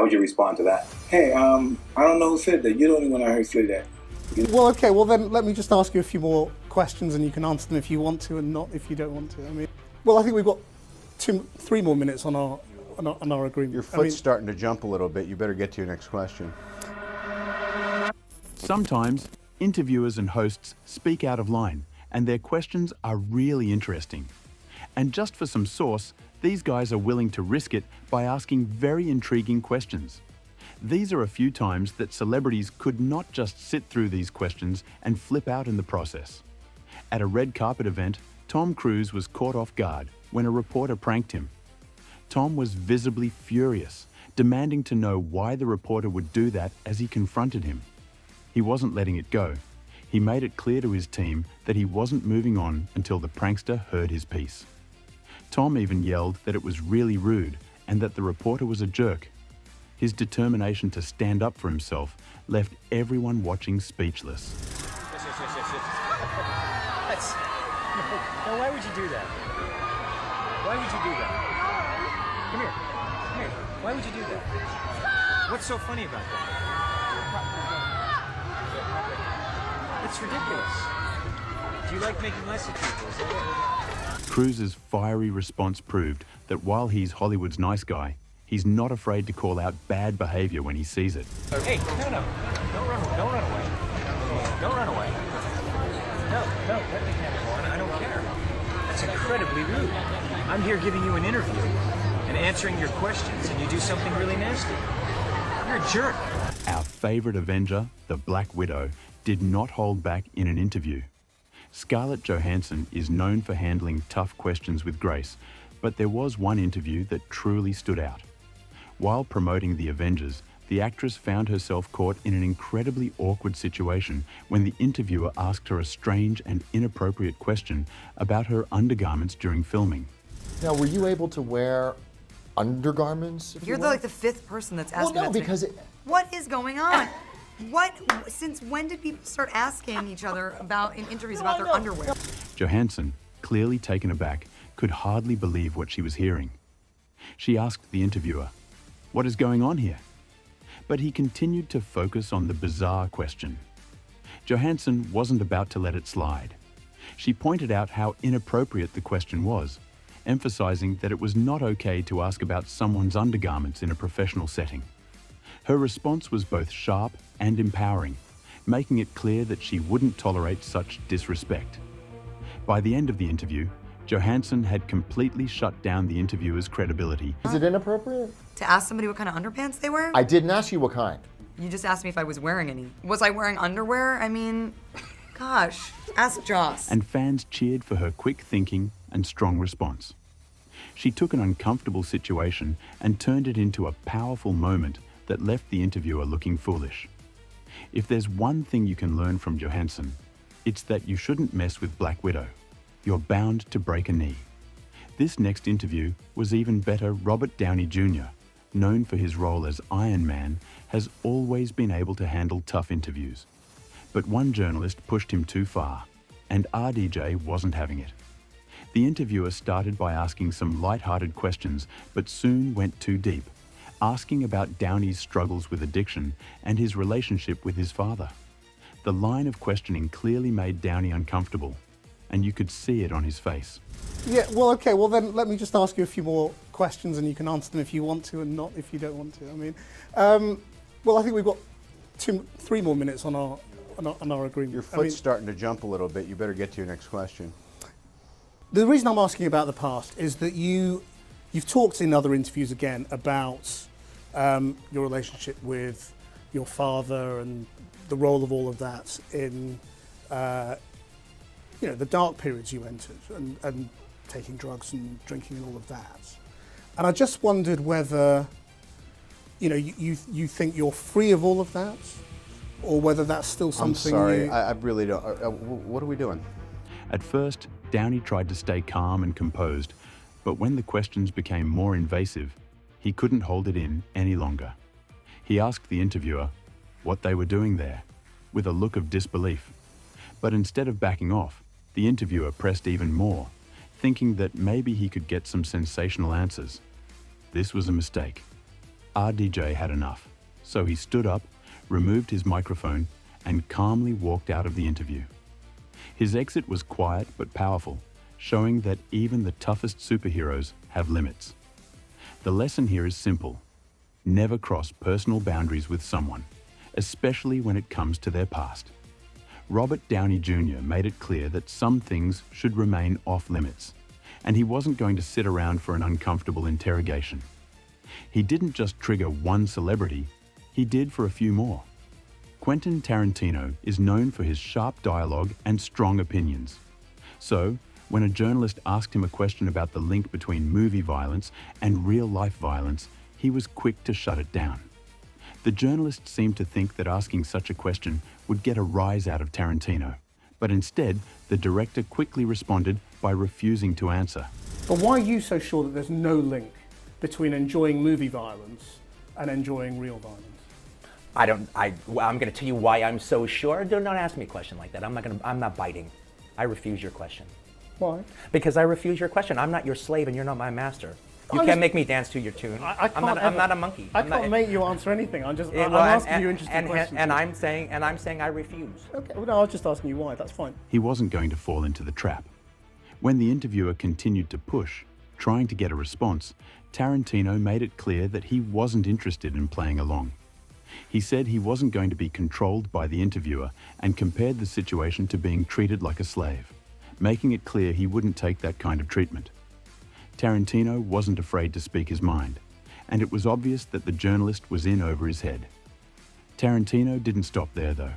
would you respond to that? Hey, I don't know who said that. You're the only one I heard say that. Well, okay, well then let me just ask you a few more questions and you can answer them if you want to and not if you don't want to. I mean, well, I think we've got 3 more minutes on our agreement. Your foot's starting to jump a little bit. You better get to your next question. Sometimes interviewers and hosts speak out of line and their questions are really interesting. And just for some sauce, these guys are willing to risk it by asking very intriguing questions. These are a few times that celebrities could not just sit through these questions and flip out in the process. At a red carpet event, Tom Cruise was caught off guard when a reporter pranked him. Tom was visibly furious, demanding to know why the reporter would do that as he confronted him. He wasn't letting it go. He made it clear to his team that he wasn't moving on until the prankster heard his piece. Tom even yelled that it was really rude and that the reporter was a jerk. His determination to stand up for himself left everyone watching speechless. No, why would you do that? Why would you do that? Come here. Come here. Why would you do that? What's so funny about that? It's ridiculous. Do you like making less of people? Is that it? Cruise's fiery response proved that while he's Hollywood's nice guy, he's not afraid to call out bad behavior when he sees it. Hey, no. Don't run away. Don't run away. No, let me have it on. I don't care. That's incredibly rude. I'm here giving you an interview and answering your questions, and you do something really nasty. You're a jerk. Our favorite Avenger, the Black Widow, did not hold back in an interview. Scarlett Johansson is known for handling tough questions with grace, but there was one interview that truly stood out. While promoting the Avengers, the actress found herself caught in an incredibly awkward situation when the interviewer asked her a strange and inappropriate question about her undergarments during filming. Now, were you able to wear undergarments? You're like the 5th person that's asking well, no, that because What is going on? Since when did people start asking each other in interviews about their underwear? Johansson, clearly taken aback, could hardly believe what she was hearing. She asked the interviewer, "What is going on here?" But he continued to focus on the bizarre question. Johansson wasn't about to let it slide. She pointed out how inappropriate the question was, emphasizing that it was not okay to ask about someone's undergarments in a professional setting. Her response was both sharp and empowering, making it clear that she wouldn't tolerate such disrespect. By the end of the interview, Johansson had completely shut down the interviewer's credibility. Is it inappropriate? To ask somebody what kind of underpants they wear? I didn't ask you what kind. You just asked me if I was wearing any. Was I wearing underwear? I mean, gosh, ask Joss. And fans cheered for her quick thinking and strong response. She took an uncomfortable situation and turned it into a powerful moment that left the interviewer looking foolish. If there's one thing you can learn from Johansson, it's that you shouldn't mess with Black Widow. You're bound to break a knee. This next interview was even better. Robert Downey Jr., known for his role as Iron Man, has always been able to handle tough interviews. But one journalist pushed him too far, and RDJ wasn't having it. The interviewer started by asking some light-hearted questions, but soon went too deep, asking about Downey's struggles with addiction and his relationship with his father. The line of questioning clearly made Downey uncomfortable, and you could see it on his face. Yeah, well, okay, well then let me just ask you a few more questions and you can answer them if you want to and not if you don't want to. I mean, well, I think we've got 3 more minutes on our agreement. Your foot's starting to jump a little bit. You better get to your next question. The reason I'm asking about the past is that you've talked in other interviews again about your relationship with your father and the role of all of that in the dark periods you entered and taking drugs and drinking and all of that. And I just wondered whether you think you're free of all of that, or whether that's still something. I'm sorry, I really don't. What are we doing? At first, Downey tried to stay calm and composed, but when the questions became more invasive, he couldn't hold it in any longer. He asked the interviewer what they were doing there, with a look of disbelief. But instead of backing off, the interviewer pressed even more, thinking that maybe he could get some sensational answers. This was a mistake. RDJ had enough, so he stood up, removed his microphone, and calmly walked out of the interview. His exit was quiet but powerful, showing that even the toughest superheroes have limits. The lesson here is simple. Never cross personal boundaries with someone, especially when it comes to their past. Robert Downey Jr. made it clear that some things should remain off limits, and he wasn't going to sit around for an uncomfortable interrogation. He didn't just trigger one celebrity, he did for a few more. Quentin Tarantino is known for his sharp dialogue and strong opinions. So, when a journalist asked him a question about the link between movie violence and real-life violence, he was quick to shut it down. The journalist seemed to think that asking such a question would get a rise out of Tarantino, but instead, the director quickly responded by refusing to answer. But why are you so sure that there's no link between enjoying movie violence and enjoying real violence? I'm going to tell you why I'm so sure. Don't ask me a question like that. I'm not biting. I refuse your question. Why? Because I refuse your question. I'm not your slave and you're not my master. You can't make me dance to your tune. I'm not a monkey. I can't make you answer anything. I'm asking you interesting questions. And I'm saying I refuse. Okay, well, no, I was just asking you why. That's fine. He wasn't going to fall into the trap. When the interviewer continued to push, trying to get a response, Tarantino made it clear that he wasn't interested in playing along. He said he wasn't going to be controlled by the interviewer and compared the situation to being treated like a slave, making it clear he wouldn't take that kind of treatment. Tarantino wasn't afraid to speak his mind, and it was obvious that the journalist was in over his head. Tarantino didn't stop there, though.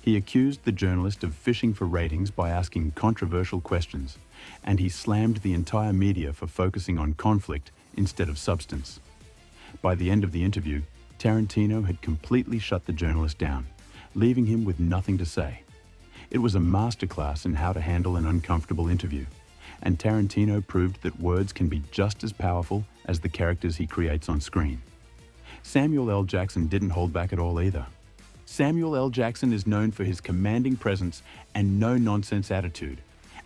He accused the journalist of fishing for ratings by asking controversial questions, and he slammed the entire media for focusing on conflict instead of substance. By the end of the interview, Tarantino had completely shut the journalist down, leaving him with nothing to say. It was a masterclass in how to handle an uncomfortable interview, and Tarantino proved that words can be just as powerful as the characters he creates on screen. Samuel L. Jackson didn't hold back at all either. Samuel L. Jackson is known for his commanding presence and no-nonsense attitude,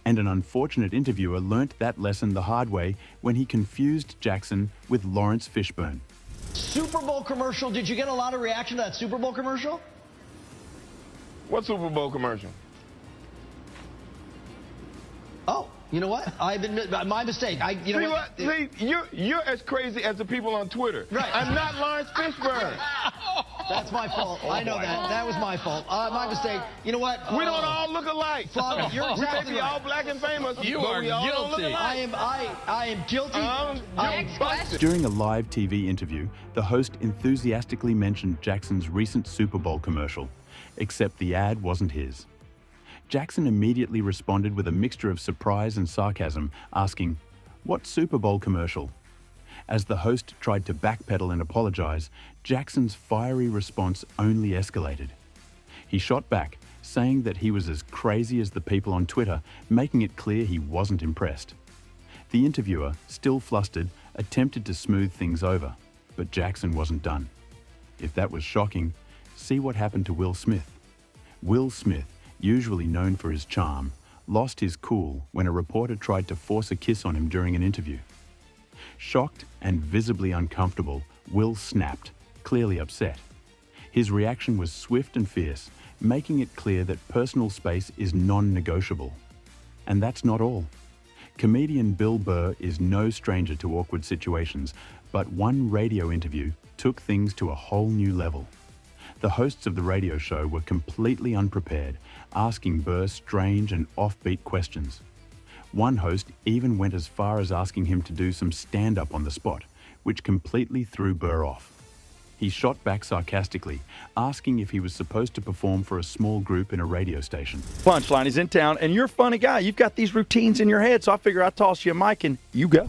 and an unfortunate interviewer learnt that lesson the hard way when he confused Jackson with Lawrence Fishburne. Super Bowl commercial. Did you get a lot of reaction to that Super Bowl commercial? What Super Bowl commercial? Oh, you know what? My mistake. See, you're as crazy as the people on Twitter. Right. I'm not Lawrence Fishburne. That's my fault. I know that. That was my fault. My mistake. You know what? We don't all look alike. Father, you're exactly we may be all black and famous. You but are we all guilty. don't look alike. I am guilty. You're busted. During a live TV interview, the host enthusiastically mentioned Jackson's recent Super Bowl commercial, except the ad wasn't his. Jackson immediately responded with a mixture of surprise and sarcasm, asking, "What Super Bowl commercial?" As the host tried to backpedal and apologize, Jackson's fiery response only escalated. He shot back, saying that he was as crazy as the people on Twitter, making it clear he wasn't impressed. The interviewer, still flustered, attempted to smooth things over, but Jackson wasn't done. If that was shocking, see what happened to Will Smith. Will Smith, usually known for his charm, lost his cool when a reporter tried to force a kiss on him during an interview. Shocked and visibly uncomfortable, Will snapped, clearly upset. His reaction was swift and fierce, making it clear that personal space is non-negotiable. And that's not all. Comedian Bill Burr is no stranger to awkward situations, but one radio interview took things to a whole new level. The hosts of the radio show were completely unprepared, asking Burr strange and offbeat questions. One host even went as far as asking him to do some stand-up on the spot, which completely threw Burr off. He shot back sarcastically, asking if he was supposed to perform for a small group in a radio station. Punchline is in town, and you're a funny guy. You've got these routines in your head, so I figure I'll toss you a mic and you go.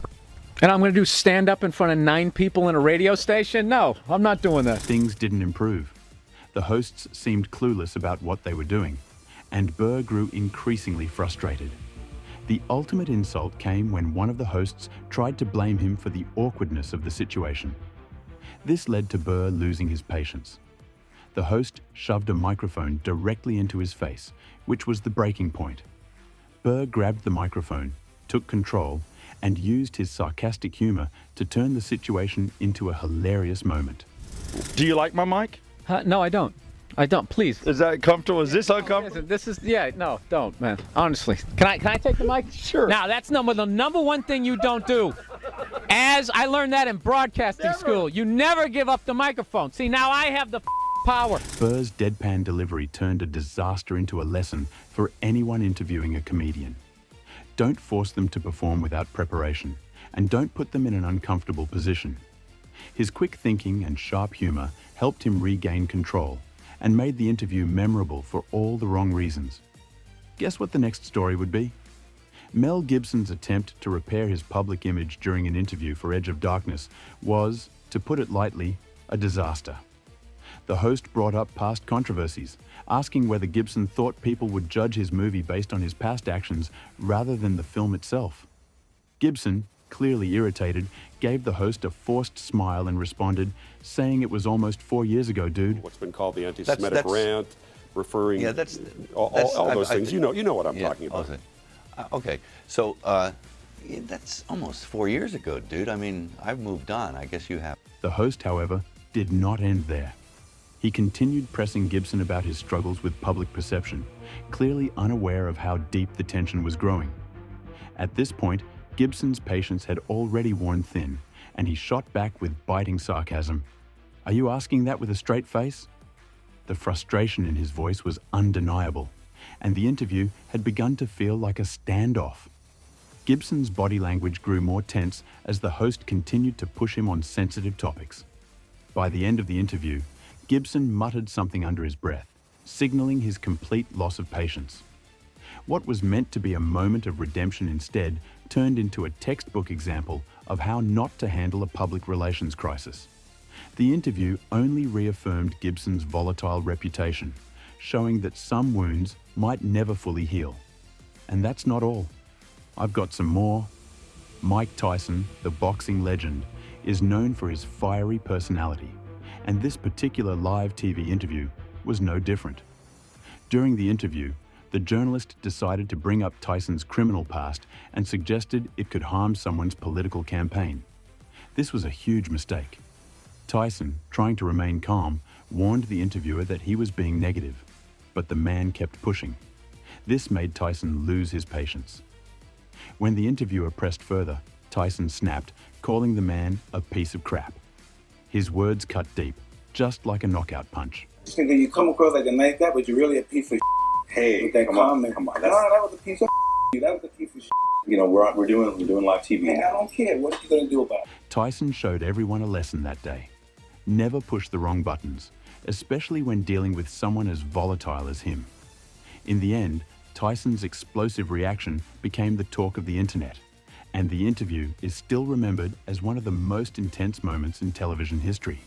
And I'm going to do stand-up in front of 9 people in a radio station? No, I'm not doing that. Things didn't improve. The hosts seemed clueless about what they were doing, and Burr grew increasingly frustrated. The ultimate insult came when one of the hosts tried to blame him for the awkwardness of the situation. This led to Burr losing his patience. The host shoved a microphone directly into his face, which was the breaking point. Burr grabbed the microphone, took control, and used his sarcastic humor to turn the situation into a hilarious moment. Do you like my mic? No, I don't. I don't. Please. Is that comfortable? Is this uncomfortable? This is no, don't, man. Honestly, can I take the mic? Sure. Now that's the number one thing you don't do. As I learned that in broadcasting school, you never give up the microphone. See, now I have the power. Burr's deadpan delivery turned a disaster into a lesson for anyone interviewing a comedian. Don't force them to perform without preparation, and don't put them in an uncomfortable position. His quick thinking and sharp humor helped him regain control and made the interview memorable for all the wrong reasons. Guess what the next story would be? Mel Gibson's attempt to repair his public image during an interview for Edge of Darkness was, to put it lightly, a disaster. The host brought up past controversies, asking whether Gibson thought people would judge his movie based on his past actions rather than the film itself. Gibson, clearly irritated, gave the host a forced smile and responded, saying it was almost 4 years ago, dude. What's been called the anti-Semitic rant, referring all those things. You know what I'm talking about. Okay, so that's almost 4 years ago, dude. I mean, I've moved on. I guess you have. The host, however, did not end there. He continued pressing Gibson about his struggles with public perception, clearly unaware of how deep the tension was growing. At this point, Gibson's patience had already worn thin, and he shot back with biting sarcasm. "Are you asking that with a straight face?" The frustration in his voice was undeniable, and the interview had begun to feel like a standoff. Gibson's body language grew more tense as the host continued to push him on sensitive topics. By the end of the interview, Gibson muttered something under his breath, signaling his complete loss of patience. What was meant to be a moment of redemption instead turned into a textbook example of how not to handle a public relations crisis. The interview only reaffirmed Gibson's volatile reputation, showing that some wounds might never fully heal. And that's not all. I've got some more. Mike Tyson, the boxing legend, is known for his fiery personality, and this particular live TV interview was no different. During the interview, the journalist decided to bring up Tyson's criminal past and suggested it could harm someone's political campaign. This was a huge mistake. Tyson, trying to remain calm, warned the interviewer that he was being negative, but the man kept pushing. This made Tyson lose his patience. When the interviewer pressed further, Tyson snapped, calling the man a piece of crap. His words cut deep, just like a knockout punch. You come across like a nice guy, but you're really a piece of shit. Hey, with that comment. Come on. No, that was a piece of shit. That was a piece of shit. You know, we're doing live TV. Man, I don't care. What are you gonna do about it? Tyson showed everyone a lesson that day. Never push the wrong buttons, especially when dealing with someone as volatile as him. In the end, Tyson's explosive reaction became the talk of the internet, and the interview is still remembered as one of the most intense moments in television history.